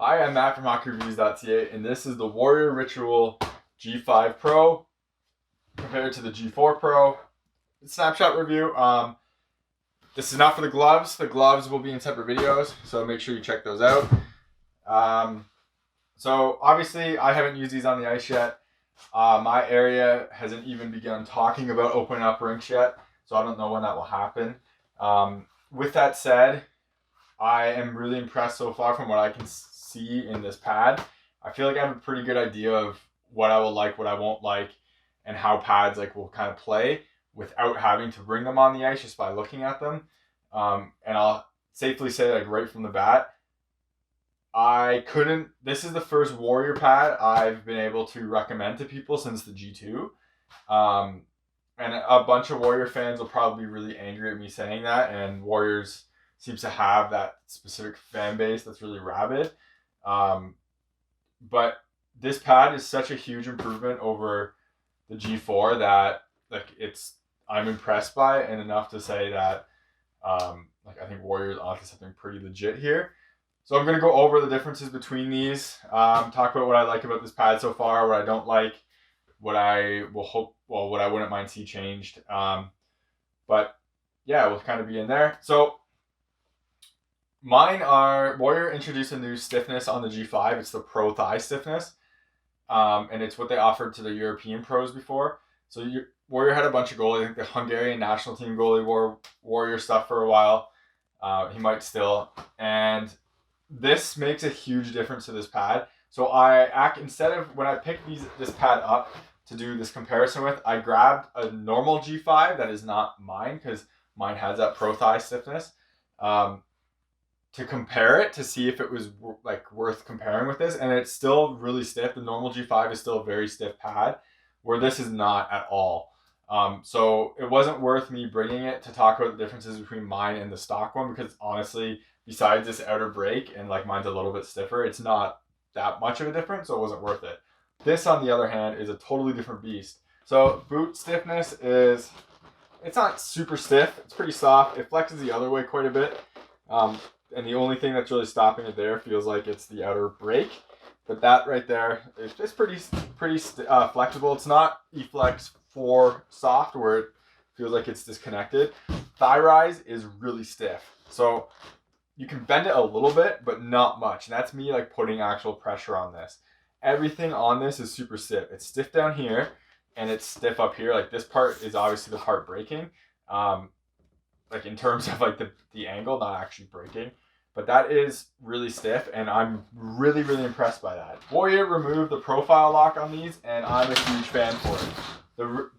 Hi, I'm Matt from HockeyReviews.ca, and this is the Warrior Ritual G5 Pro compared to the G4 Pro. Snapshot review. This is not for the gloves. The gloves will be in separate videos, so make sure you check those out. So obviously, I haven't used these on the ice yet. My area hasn't even begun talking about opening up rinks yet, so I don't know when that will happen. With that said, I am really impressed so far from what I can see in this pad. I feel like I have a pretty good idea of what I will like, what I won't like, and how pads will kind of play without having to bring them on the ice just by looking at them. And I'll safely say right from the bat, this is the first Warrior pad I've been able to recommend to people since the G2. And a bunch of Warrior fans will probably be really angry at me saying that, and Warriors seems to have that specific fan base that's really rabid. But this pad is such a huge improvement over the G4 that I'm impressed by it, and enough to say that I think Warriors onto something pretty legit here. So I'm going to go over the differences between these, talk about what I like about this pad so far, what I don't like, what I wouldn't mind see changed. But yeah, we'll kind of be in there. So Warrior introduced a new stiffness on the G5. It's the Pro Thigh Stiffness. And it's what they offered to the European pros before. So Warrior had a bunch of goalies. I think the Hungarian national team goalie wore Warrior stuff for a while. He might still. And this makes a huge difference to this pad. So instead of when I picked this pad up to do this comparison with, I grabbed a normal G5 that is not mine because mine has that Pro Thigh Stiffness. To compare it to see if it was worth comparing with this, and it's still really stiff. The normal G5 is still a very stiff pad, where this is not at all. So it wasn't worth me bringing it to talk about the differences between mine and the stock one, because honestly, besides this outer break and mine's a little bit stiffer, it's not that much of a difference, so it wasn't worth it. This, on the other hand, is a totally different beast. So boot stiffness it's not super stiff. It's pretty soft. It flexes the other way quite a bit. And the only thing that's really stopping it there feels like it's the outer break. But that right there is just pretty flexible. It's not E-Flex 4 soft where it feels like it's disconnected. Thigh rise is really stiff. So you can bend it a little bit, but not much. And that's me putting actual pressure on this. Everything on this is super stiff. It's stiff down here and it's stiff up here. This part is obviously the part breaking. In terms of the angle, not actually breaking. But that is really stiff, and I'm really, really impressed by that. Warrior removed the profile lock on these, and I'm a huge fan for it. The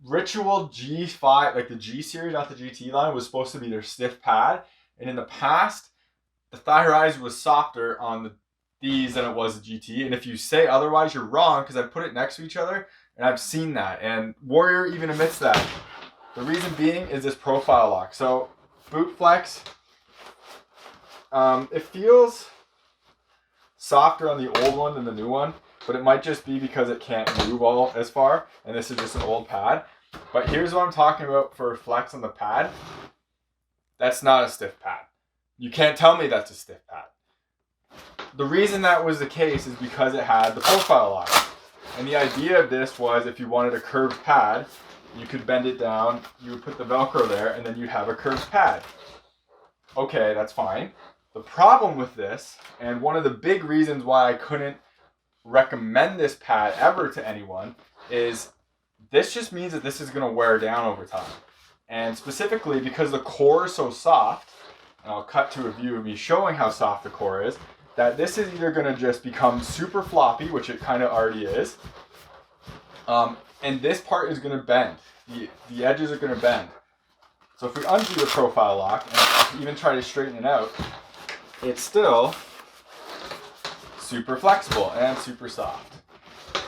Ritual G5, the G series, not the GT line, was supposed to be their stiff pad. And in the past, the thigh rise was softer on these than it was the GT. And if you say otherwise, you're wrong, because I put it next to each other, and I've seen that. And Warrior even admits that. The reason being is this profile lock. So boot flex, it feels softer on the old one than the new one, but it might just be because it can't move as far, and this is just an old pad. But here's what I'm talking about for flex on the pad. That's not a stiff pad. You can't tell me that's a stiff pad. The reason that was the case is because it had the profile lock. And the idea of this was, if you wanted a curved pad, you could bend it down, you would put the Velcro there, and then you'd have a curved pad. Okay, that's fine. The problem with this, and one of the big reasons why I couldn't recommend this pad ever to anyone, is this just means that this is going to wear down over time. And specifically because the core is so soft, and I'll cut to a view of me showing how soft the core is, that this is either going to just become super floppy, which it kind of already is, and this part is going to bend. The edges are going to bend. So if we undo the profile lock and even try to straighten it out, it's still super flexible and super soft.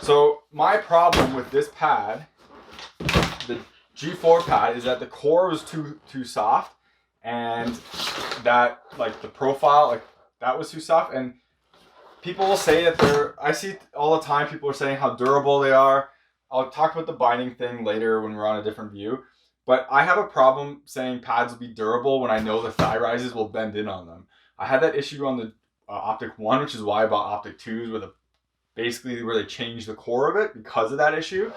So my problem with this pad, the G4 pad, is that the core was too soft, and that the profile that was too soft. And people will say that I see all the time people are saying how durable they are. I'll talk about the binding thing later when we're on a different view. But I have a problem saying pads will be durable when I know the thigh rises will bend in on them. I had that issue on the Optik 1, which is why I bought Optik 2s with basically where they changed the core of it because of that issue.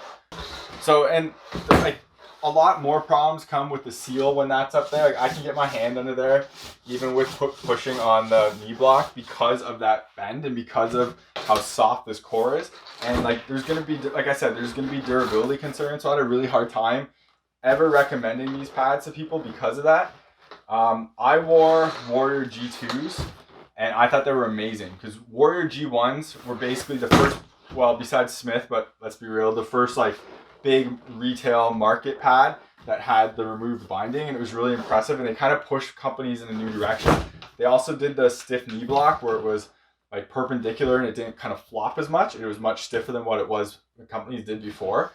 So, and like a lot more problems come with the seal when that's up there. Like I can get my hand under there even with pushing on the knee block because of that bend and because of how soft this core is. And like there's going to be, like I said, there's going to be durability concerns. So I had a really hard time ever recommending these pads to people because of that. I wore Warrior G2s and I thought they were amazing because Warrior G1s were basically the first, well, besides Smith, but let's be real, the first like big retail market pad that had the removed binding, and it was really impressive, and they kind of pushed companies in a new direction. They also did the stiff knee block where it was like perpendicular and it didn't kind of flop as much. It was much stiffer than what it was the companies did before.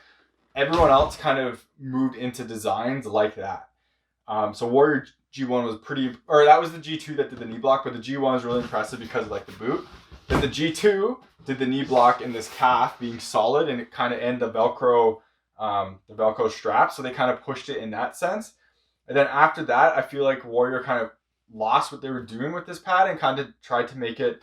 Everyone else kind of moved into designs like that. So Warrior G1 was pretty, or that was the G2 that did the knee block, but the G1 was really impressive because of like the boot. Then the G2 did the knee block in this calf being solid, and it kind of ended the Velcro strap, so they kind of pushed it in that sense. And then after that, I feel like Warrior kind of lost what they were doing with this pad and kind of tried to make it,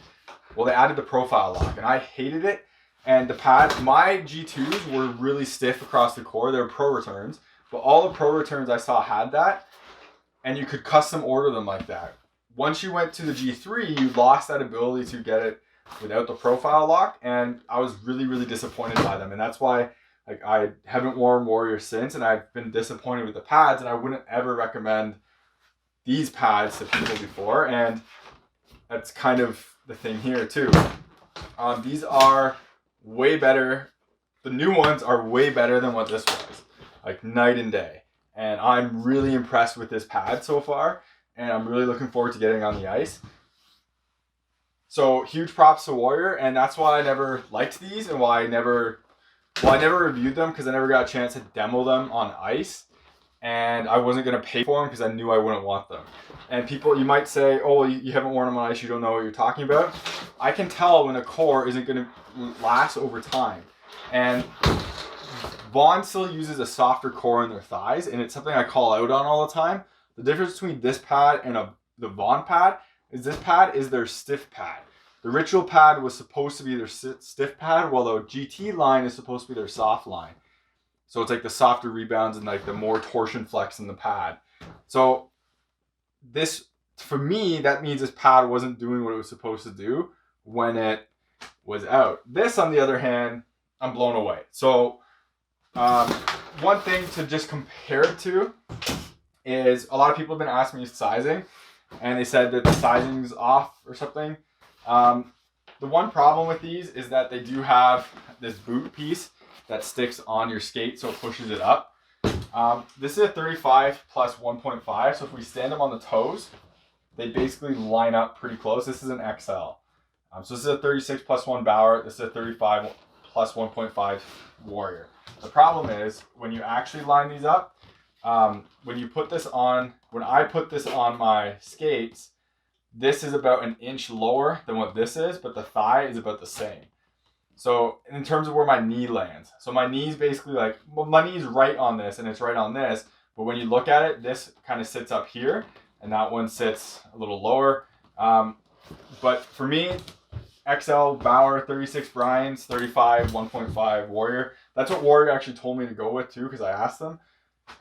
well, they added the profile lock, and I hated it. And the pad, my G2s were really stiff across the core. They were pro returns, but all the pro returns I saw had that, and you could custom order them like that. Once you went to the G3, you lost that ability to get it without the profile lock, and I was really, really disappointed by them. And that's why like I haven't worn Warrior since, and I've been disappointed with the pads, and I wouldn't ever recommend these pads to people before. And that's kind of the thing here too. These are way better. The new ones are way better than what this was, like night and day. And I'm really impressed with this pad so far, and I'm really looking forward to getting on the ice. So huge props to Warrior, and that's why I never liked these and why I never reviewed them, because I never got a chance to demo them on ice, and I wasn't going to pay for them because I knew I wouldn't want them. And people, you might say, oh, you haven't worn them on ice, you don't know what you're talking about. I can tell when a core isn't going to last over time. And Vaughn still uses a softer core in their thighs, and it's something I call out on all the time. The difference between this pad and the Vaughn pad is this pad is their stiff pad. The Ritual pad was supposed to be their stiff pad, while the GT line is supposed to be their soft line. So it's like the softer rebounds and like the more torsion flex in the pad. So this, for me, that means this pad wasn't doing what it was supposed to do when it was out. This, on the other hand, I'm blown away. So one thing to just compare it to is a lot of people have been asking me sizing, and they said that the sizing's off or something. The one problem with these is that they do have this boot piece that sticks on your skate, so it pushes it up. This is a 35 plus 1.5, so if we stand them on the toes, they basically line up pretty close. This is an XL. So this is a 36 plus 1 Bauer. This is a 35 plus 1.5 Warrior. The problem is when you actually line these up, when I put this on my skates, this is about an inch lower than what this is, but the thigh is about the same. So in terms of where my knee lands, so my knee's basically like, well, my knee's right on this and it's right on this, but when you look at it, this kind of sits up here and that one sits a little lower. But for me, XL Bauer, 36 Brian's, 35 1.5 Warrior. That's what Warrior actually told me to go with too, because I asked them.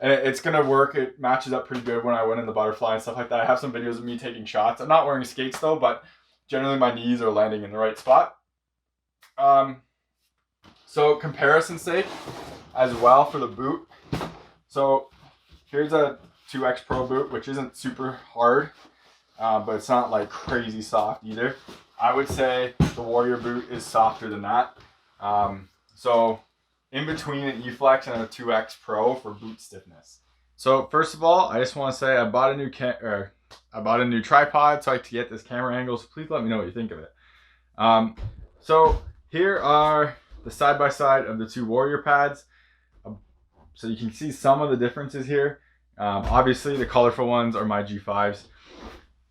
And it's going to work. It matches up pretty good when I went in the butterfly and stuff like that. I have some videos of me taking shots. I'm not wearing skates though, but generally my knees are landing in the right spot. So comparison's sake as well for the boot. So here's a 2X Pro boot, which isn't super hard, but it's not like crazy soft either. I would say the Warrior boot is softer than that. So in between an E-Flex and a 2X Pro for boot stiffness. So first of all, I just want to say I bought a new tripod so I could get this camera angle. So please let me know what you think of it. So here are the side-by-side of the two Warrior pads. So you can see some of the differences here. Obviously the colorful ones are my G5s.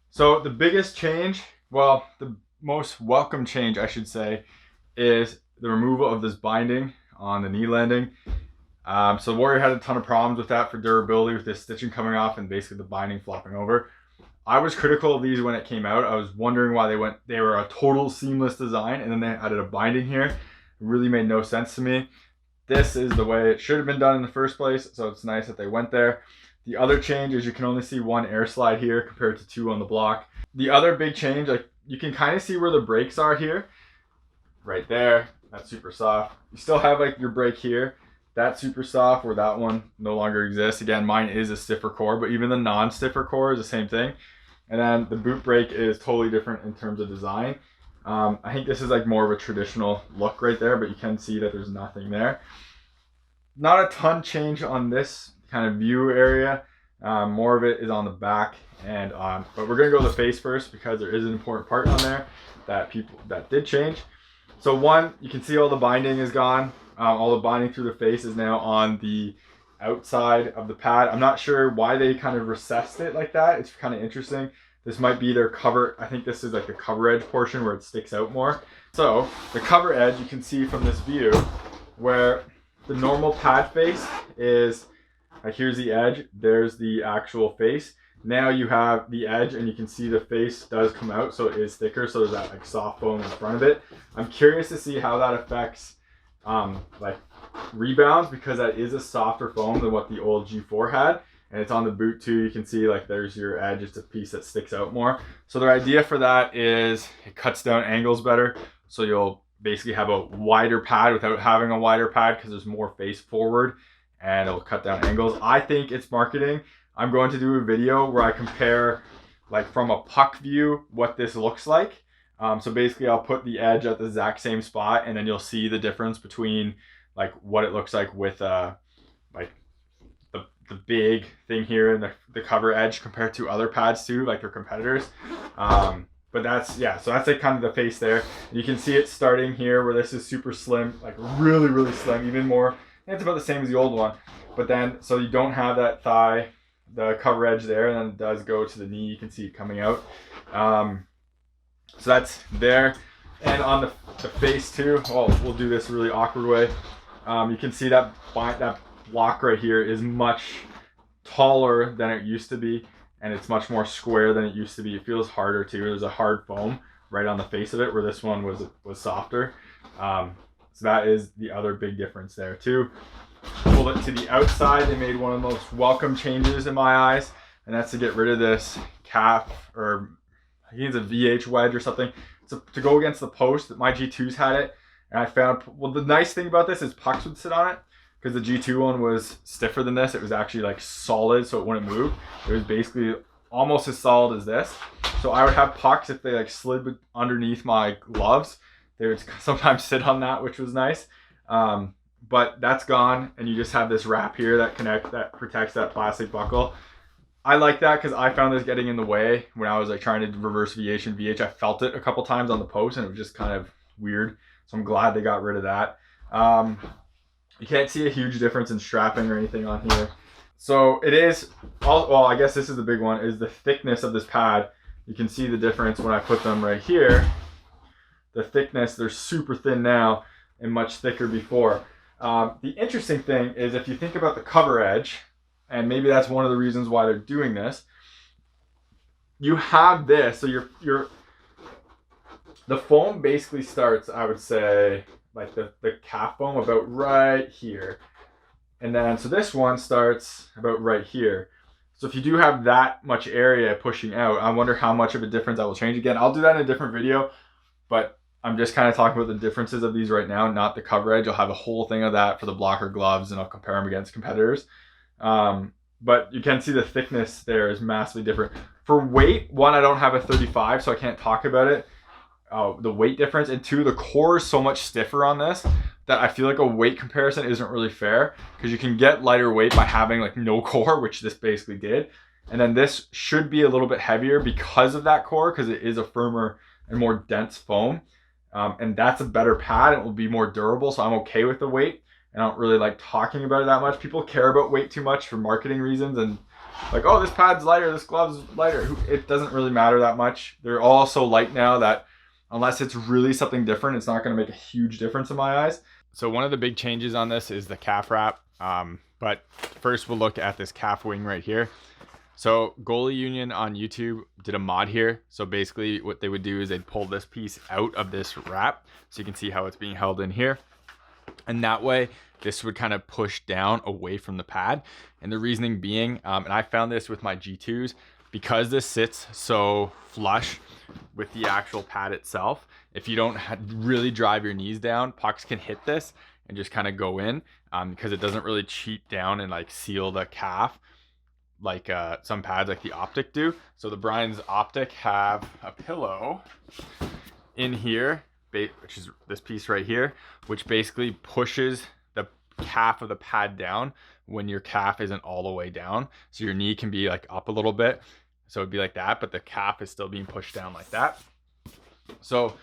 So the biggest change, well, the most welcome change I should say, is the removal of this binding on the knee landing. So Warrior had a ton of problems with that for durability, with this stitching coming off and basically the binding flopping over. I was critical of these when it came out. I was wondering why they were a total seamless design, and then they added a binding here. It really made no sense to me. This is the way it should have been done in the first place, so it's nice that they went there. The other change is you can only see one air slide here compared to 2 on the block. The other big change, like you can kind of see where the brakes are here. Right there, that's super soft. You still have like your brake here. That's super soft, where that one no longer exists. Again, mine is a stiffer core, but even the non-stiffer core is the same thing. And then the boot brake is totally different in terms of design. I think this is like more of a traditional look right there, but you can see that there's nothing there. Not a ton change on this kind of view area. More of it is on the back and on, but we're gonna go to the face first because there is an important part on there that did change. So one, you can see all the binding is gone. All the binding through the face is now on the outside of the pad. I'm not sure why they kind of recessed it like that. It's kind of interesting. This might be their cover. I think this is like the cover edge portion where it sticks out more. So the cover edge, you can see from this view where the normal pad face is, like here's the edge, there's the actual face. Now you have the edge and you can see the face does come out, so it is thicker, so there's that like soft foam in front of it. I'm curious to see how that affects like rebounds, because that is a softer foam than what the old G4 had, and it's on the boot too. You can see like there's your edge, it's a piece that sticks out more. So their idea for that is it cuts down angles better, so you'll basically have a wider pad without having a wider pad because there's more face forward, and it'll cut down angles. I think it's marketing. I'm going to do a video where I compare like from a puck view what this looks like. So basically I'll put the edge at the exact same spot, and then you'll see the difference between like what it looks like with like the big thing here and the cover edge compared to other pads too, like their competitors. But that's, yeah, so that's like kind of the face there. You can see it starting here where this is super slim, like really, really slim, even more. It's about the same as the old one. But then, so you don't have that thigh, the cover edge there, and then it does go to the knee. You can see it coming out. So that's there. And on the face too, oh, we'll do this really awkward way. You can see that block right here is much taller than it used to be, and it's much more square than it used to be. It feels harder too. There's a hard foam right on the face of it, where this one was softer. So that is the other big difference there too. Pull it to the outside. They made one of the most welcome changes in my eyes, and that's to get rid of this calf, or I think it's a VH wedge or something. To go against the post. My G2s had it, and I found, well, the nice thing about this is pucks would sit on it, because the G2 one was stiffer than this. It was actually like solid, so it wouldn't move. It was basically almost as solid as this. So I would have pucks, if they like slid underneath my gloves, they would sometimes sit on that, which was nice. But that's gone, and you just have this wrap here that protects that plastic buckle. I like that because I found this getting in the way when I was like trying to reverse VH and VH. I felt it a couple times on the post, and it was just kind of weird. So I'm glad they got rid of that. You can't see a huge difference in strapping or anything on here. So it is, well, I guess this is the big one, is the thickness of this pad. You can see the difference when I put them right here. The thickness, they're super thin now and much thicker before. The interesting thing is, if you think about the cover edge, and maybe that's one of the reasons why they're doing this, you have this, so the foam basically starts, I would say, like the calf foam about right here. And then, so this one starts about right here. So if you do have that much area pushing out, I wonder how much of a difference that will change. Again, I'll do that in a different video, but I'm just kind of talking about the differences of these right now, not the cover edge. I'll have a whole thing of that for the blocker gloves, and I'll compare them against competitors. But you can see the thickness there is massively different. For weight, one, I don't have a 35, so I can't talk about it. The weight difference, and two, the core is so much stiffer on this that I feel like a weight comparison isn't really fair, because you can get lighter weight by having like no core, which this basically did. And then this should be a little bit heavier because of that core, because it is a firmer and more dense foam. And that's a better pad. It will be more durable, so I'm okay with the weight. And I don't really like talking about it that much. People care about weight too much for marketing reasons, and like, oh, this pad's lighter, this glove's lighter. It doesn't really matter that much. They're all so light now that unless it's really something different, it's not going to make a huge difference in my eyes. So one of the big changes on this is the calf wrap. But first we'll look at this calf wing right here. So Goalie Union on YouTube did a mod here. So basically what they would do is they'd pull this piece out of this wrap. So you can see how it's being held in here. And that way this would kind of push down away from the pad. And the reasoning being, and I found this with my G2s, because this sits so flush with the actual pad itself, if you don't really drive your knees down, pucks can hit this and just kind of go in, because it doesn't really cheat down and like seal the calf like some pads like the Optik do. So the Brian's Optik have a pillow in here, which is this piece right here, which basically pushes the calf of the pad down when your calf isn't all the way down. So your knee can be like up a little bit. So it'd be like that, but the calf is still being pushed down like that. So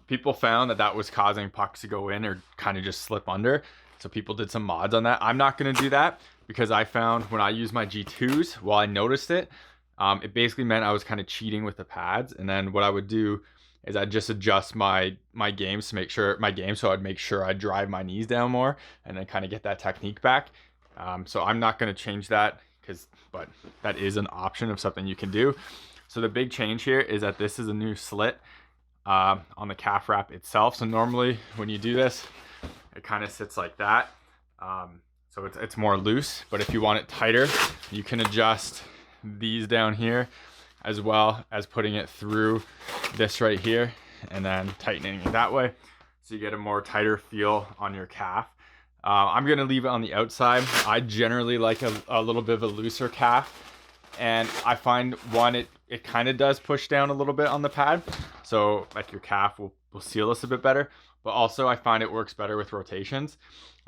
people found that that was causing pucks to go in or kind of just slip under. So people did some mods on that. I'm not going to do that because I found when I use my G2s, while I noticed it, it basically meant I was kind of cheating with the pads. And then what I would do is I'd just adjust my games to make sure so I'd make sure I drive my knees down more and then kind of get that technique back. So I'm not going to change that but that is an option of something you can do. So the big change here is that this is a new slit on the calf wrap itself. So normally when you do this, it kind of sits like that. So it's more loose, but if you want it tighter, you can adjust these down here as well as putting it through this right here and then tightening it that way. So you get a more tighter feel on your calf. I'm gonna leave it on the outside. I generally like a little bit of a looser calf, and I find it kind of does push down a little bit on the pad. So like your calf will seal this a bit better, but also I find it works better with rotations.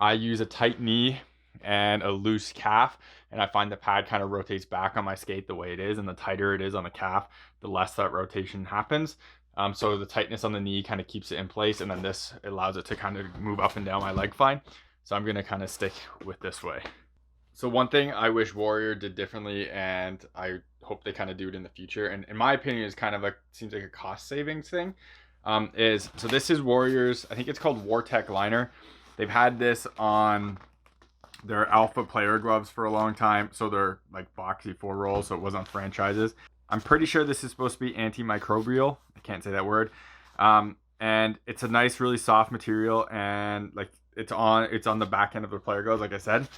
I use a tight knee and a loose calf, and I find the pad kind of rotates back on my skate the way it is, and the tighter it is on the calf, the less that rotation happens. So the tightness on the knee kind of keeps it in place, and then this allows it to kind of move up and down my leg fine. So I'm gonna kind of stick with this way. So one thing I wish Warrior did differently, and I hope they kind of do it in the future, and in my opinion is kind of seems like a cost savings thing, so this is Warrior's, I think it's called Wartech liner. They've had this on their alpha player gloves for a long time. So they're like boxy 4 rolls, so it was on franchises. I'm pretty sure this is supposed to be antimicrobial. I can't say that word. And it's a nice, really soft material, and like it's on the back end of the player gloves, like I said.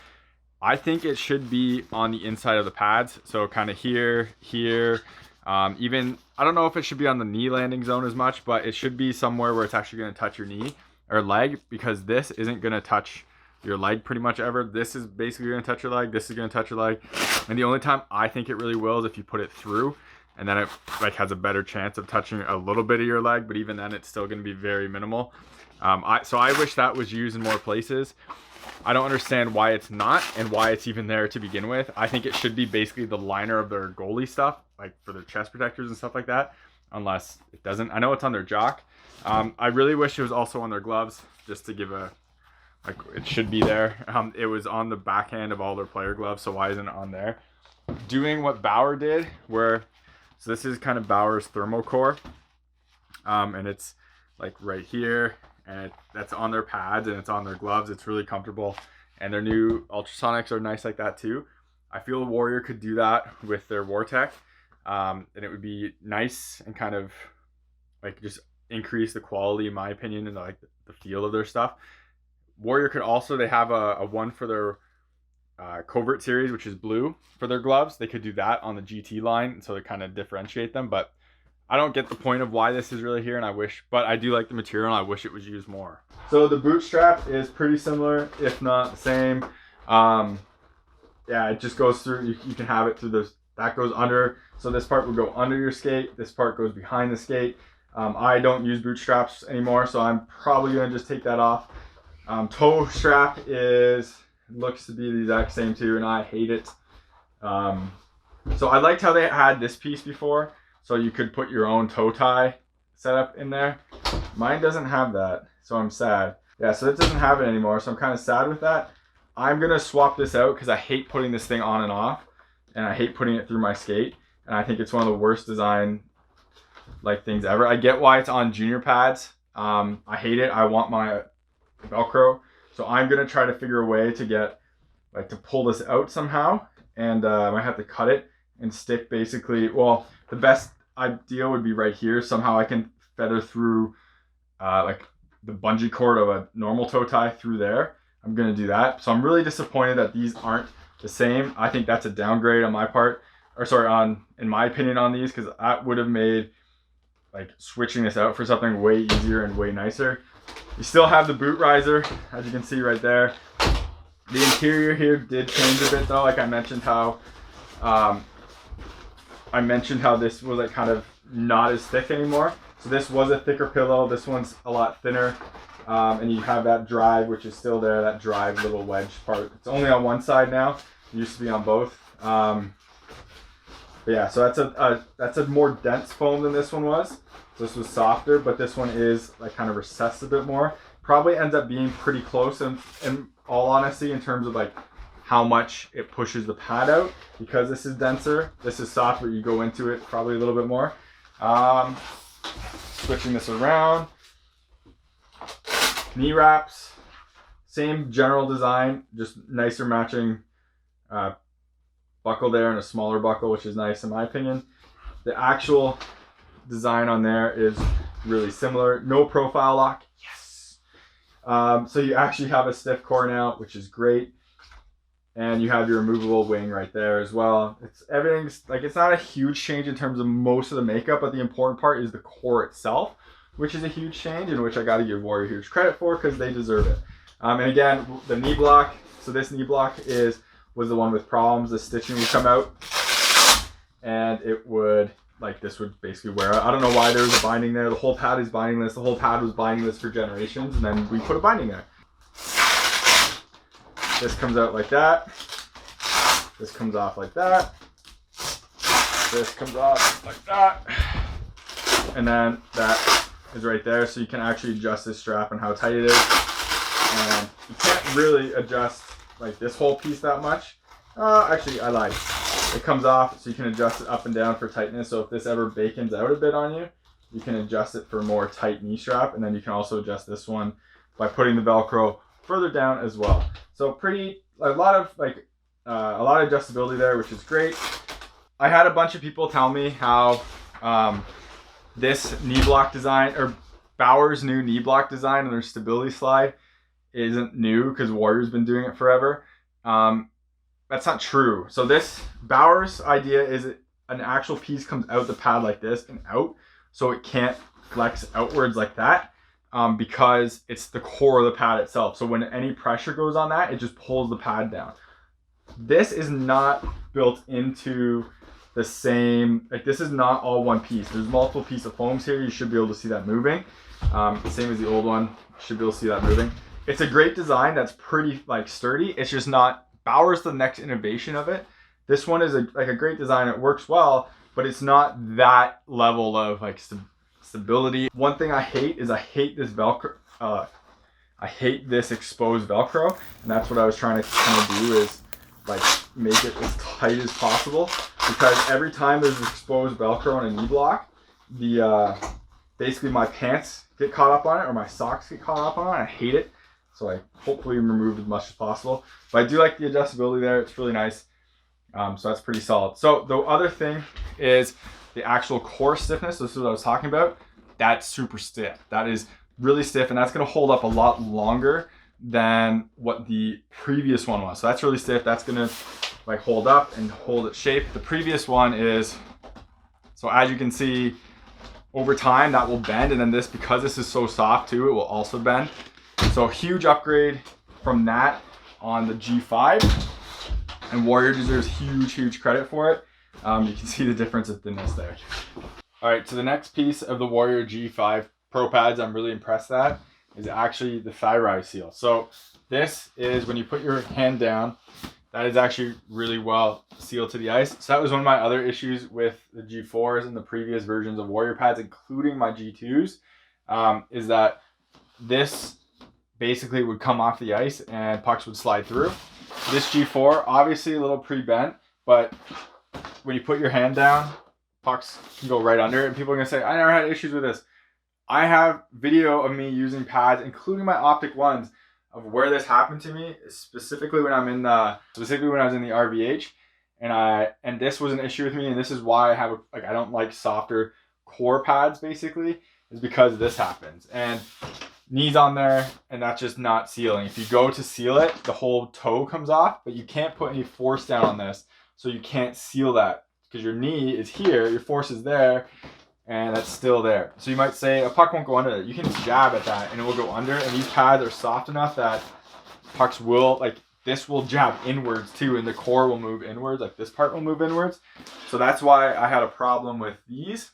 I think it should be on the inside of the pads. So kind of here, even, I don't know if it should be on the knee landing zone as much, but it should be somewhere where it's actually going to touch your knee or leg, because this isn't going to touch your leg pretty much ever. This is basically going to touch your leg. This is going to touch your leg. And the only time I think it really will is if you put it through, and then it like has a better chance of touching a little bit of your leg, but even then it's still going to be very minimal. So I wish that was used in more places. I don't understand why it's not and why it's even there to begin with. I think it should be basically the liner of their goalie stuff, like for their chest protectors and stuff like that, unless it doesn't. I know it's on their jock. I really wish it was also on their gloves, just to give like it should be there. It was on the backhand of all their player gloves, so why isn't it on there? Doing what Bauer did, so this is kind of Bauer's thermocore, and it's like right here, and that's on their pads and it's on their gloves. It's really comfortable, and their new ultrasonics are nice like that too. I feel Warrior could do that with their Wartech, and it would be nice and kind of like just increase the quality, in my opinion, and like the feel of their stuff. Warrior could also, they have a one for their Covert series, which is blue, for their gloves. They could do that on the GT line, so to kind of differentiate them. But I don't get the point of why this is really here, and but I do like the material, and I wish it was used more. So the boot strap is pretty similar, if not the same. Yeah, it just goes through, you can have it through that goes under. So this part would go under your skate, this part goes behind the skate. I don't use boot straps anymore, so I'm probably gonna just take that off. Toe strap looks to be the exact same too, and I hate it. So I liked how they had this piece before, so you could put your own toe tie setup in there. Mine doesn't have that, so I'm sad. Yeah, so it doesn't have it anymore, so I'm kind of sad with that. I'm gonna swap this out because I hate putting this thing on and off, and I hate putting it through my skate, and I think it's one of the worst design things ever. I get why it's on junior pads. I hate it. I want my Velcro, so I'm gonna try to figure a way to get to pull this out somehow, and I might have to cut it and stick basically, well, the best idea would be right here. Somehow I can feather through like the bungee cord of a normal toe tie through there. I'm gonna do that. So I'm really disappointed that these aren't the same. I think that's a downgrade on my part, or sorry, in my opinion on these, because that would have made like switching this out for something way easier and way nicer. You still have the boot riser, as you can see right there. The interior here did change a bit though. Like I mentioned how this was like kind of not as thick anymore. So this was a thicker pillow. This one's a lot thinner. And you have that drive, which is still there, that drive little wedge part. It's only on one side now. It used to be on both. But yeah, so that's a more dense foam than this one was. So this was softer, but this one is like kind of recessed a bit more. Probably ends up being pretty close in all honesty in terms of like how much it pushes the pad out, because this is denser. This is soft, but you go into it probably a little bit more. Switching this around. Knee wraps, same general design, just nicer matching buckle there and a smaller buckle, which is nice in my opinion. The actual design on there is really similar. No profile lock, yes. So you actually have a stiff core now, which is great. And you have your removable wing right there as well. Everything's like, it's not a huge change in terms of most of the makeup, but the important part is the core itself, which is a huge change, in which I got to give Warrior huge credit for, because they deserve it. And again, the knee block. So this knee block was the one with problems. The stitching would come out, and it would, like, this would basically wear out. I don't know why there was a binding there. The whole pad is bindingless. The whole pad was bindingless for generations, and then we put a binding there. This comes out like that. This comes off like that. This comes off like that. And then that is right there, so you can actually adjust this strap and how tight it is. And you can't really adjust like this whole piece that much. Actually, I lied. It comes off, so you can adjust it up and down for tightness. So if this ever bacons out a bit on you, you can adjust it for a more tight knee strap. And then you can also adjust this one by putting the Velcro further down as well. So a lot of adjustability there, which is great. I had a bunch of people tell me how this knee block design, or Bauer's new knee block design and their stability slide, isn't new because Warrior's been doing it forever. That's not true. So this Bauer's idea is an actual piece comes out the pad like this and out, so it can't flex outwards like that, because it's the core of the pad itself. So when any pressure goes on that, it just pulls the pad down. This is not built into the same, like this is not all one piece. There's multiple pieces of foams here. You should be able to see that moving. Same as the old one, you should be able to see that moving. It's a great design that's pretty like sturdy. It's just not, Bauer's the next innovation of it. This one is a great design. It works well, but it's not that level of like stability. One thing I hate is I hate this Velcro. I hate this exposed Velcro, and that's what I was trying to kind of do, is like make it as tight as possible, because every time there's exposed Velcro on a knee block, basically my pants get caught up on it, or my socks get caught up on it. I hate it. So I hopefully remove as much as possible. But I do like the adjustability there. It's really nice. So that's pretty solid. So the other thing is the actual core stiffness. This is what I was talking about. That's super stiff. That is really stiff, and that's going to hold up a lot longer than what the previous one was. So that's really stiff. That's going to like hold up and hold its shape. The previous one is, so as you can see, over time that will bend, and then this, because this is so soft too, it will also bend. So huge upgrade from that on the G5, and Warrior deserves huge credit for it. You can see the difference of thinness there. All right, so the next piece of the Warrior G5 Pro pads I'm really impressed at is actually the thigh rise seal. So this is when you put your hand down, that is actually really well sealed to the ice. So that was one of my other issues with the G4s and the previous versions of Warrior pads, including my G2s, is that this basically would come off the ice and pucks would slide through. This G4, obviously a little pre-bent, but when you put your hand down, pucks can go right under it. And people are gonna say, I never had issues with this. I have video of me using pads, including my Optik ones, of where this happened to me, specifically when I was in the RVH, and this was an issue with me, and this is why I have I don't like softer core pads basically, is because this happens. And knees on there, and that's just not sealing. If you go to seal it, the whole toe comes off, but you can't put any force down on this, so you can't seal that because your knee is here, your force is there, and that's still there. So you might say a puck won't go under it. You can jab at that and it will go under, and these pads are soft enough that pucks will, like this will jab inwards too, and the core will move inwards, like this part will move inwards. So that's why I had a problem with these,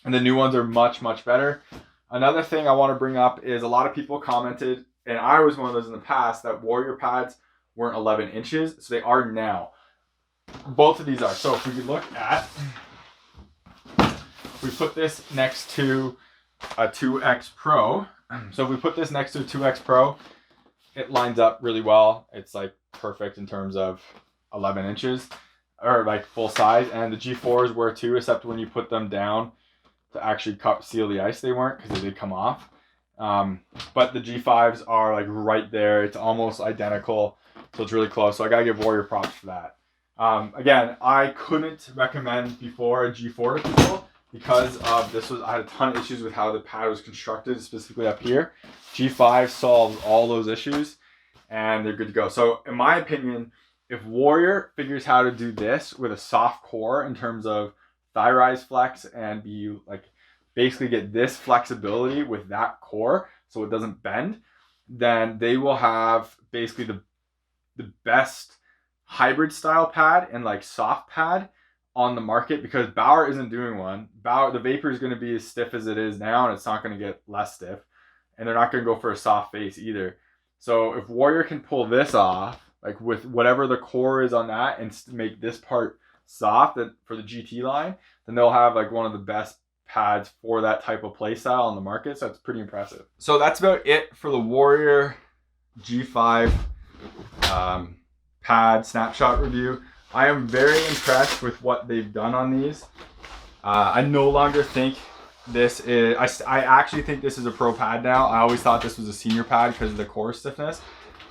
and the new ones are much, much better. Another thing I want to bring up is a lot of people commented, and I was one of those in the past, that Warrior pads weren't 11 inches. So they are now. Both of these are. So if we could look at, we put this next to a 2X Pro. So if we put this next to a 2X Pro, it lines up really well. It's like perfect in terms of 11 inches or like full size. And the G4s were too, except when you put them down to actually seal the ice, they weren't, because they did come off. But the G5s are like right there. It's almost identical, so it's really close. So I gotta give Warrior props for that. Again, I couldn't recommend before a G4 to people because of this. I had a ton of issues with how the pad was constructed, specifically up here. G5 solves all those issues, and they're good to go. So in my opinion, if Warrior figures how to do this with a soft core in terms of thigh rise flex and be like basically get this flexibility with that core so it doesn't bend, then they will have basically the best hybrid style pad and like soft pad on the market, because Bauer isn't doing one. Bauer, the Vapor is going to be as stiff as it is now, and it's not going to get less stiff, and they're not going to go for a soft face either. So if Warrior can pull this off, like with whatever the core is on that, and make this part soft for the GT line, then they'll have like one of the best pads for that type of play style on the market. So that's pretty impressive. So that's about it for the Warrior G5 pad snapshot review. I am very impressed with what they've done on these. I no longer think this is, I actually think this is a pro pad now. I always thought this was a senior pad because of the core stiffness.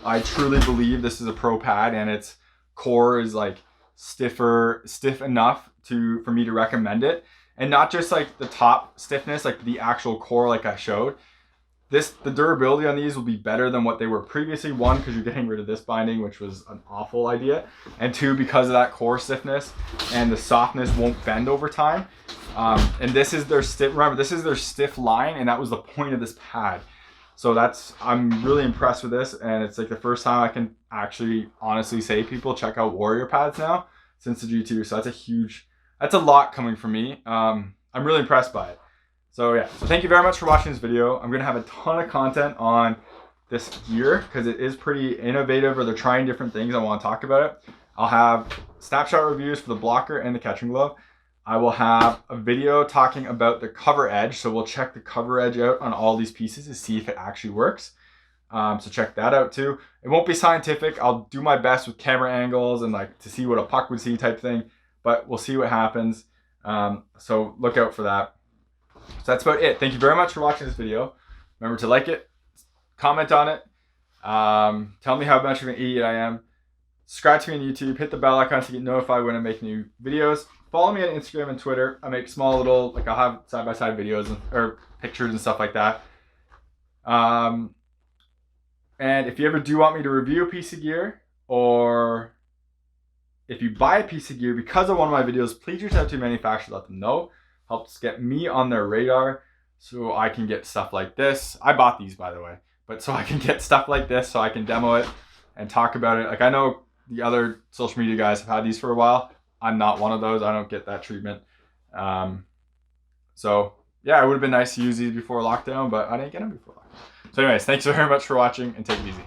I truly believe this is a pro pad, and its core is like stiff enough for me to recommend it. And not just like the top stiffness, like the actual core like I showed. The durability on these will be better than what they were previously. One, because you're getting rid of this binding, which was an awful idea. And two, because of that core stiffness, and the softness won't bend over time. And this is their stiff, remember, this is their stiff line, and that was the point of this pad. So I'm really impressed with this, and it's like the first time I can actually honestly say people check out Warrior pads now since the G2. So that's a lot coming from me. I'm really impressed by it. So yeah, so thank you very much for watching this video. I'm gonna have a ton of content on this gear because it is pretty innovative, or they're trying different things. I want to talk about it. I'll have snapshot reviews for the blocker and the catching glove. I will have a video talking about the cover edge. So we'll check the cover edge out on all these pieces to see if it actually works. So check that out too. It won't be scientific. I'll do my best with camera angles and like to see what a puck would see type thing, but we'll see what happens. So look out for that. So that's about it. Thank you very much for watching this video. Remember to like it, comment on it, tell me how much of an idiot I am. Subscribe to me on YouTube, hit the bell icon to get notified when I make new videos. Follow me on Instagram and Twitter. I make small little, like I'll have side-by-side videos or pictures and stuff like that. And if you ever do want me to review a piece of gear, or if you buy a piece of gear because of one of my videos, please reach out to a manufacturer, let them know. Helps get me on their radar so I can get stuff like this. I bought these, by the way, but so I can get stuff like this so I can demo it and talk about it. Like I know the other social media guys have had these for a while. I'm not one of those. I don't get that treatment. So yeah, it would have been nice to use these before lockdown, but I didn't get them before lockdown. So anyways, thanks very much for watching, and take it easy.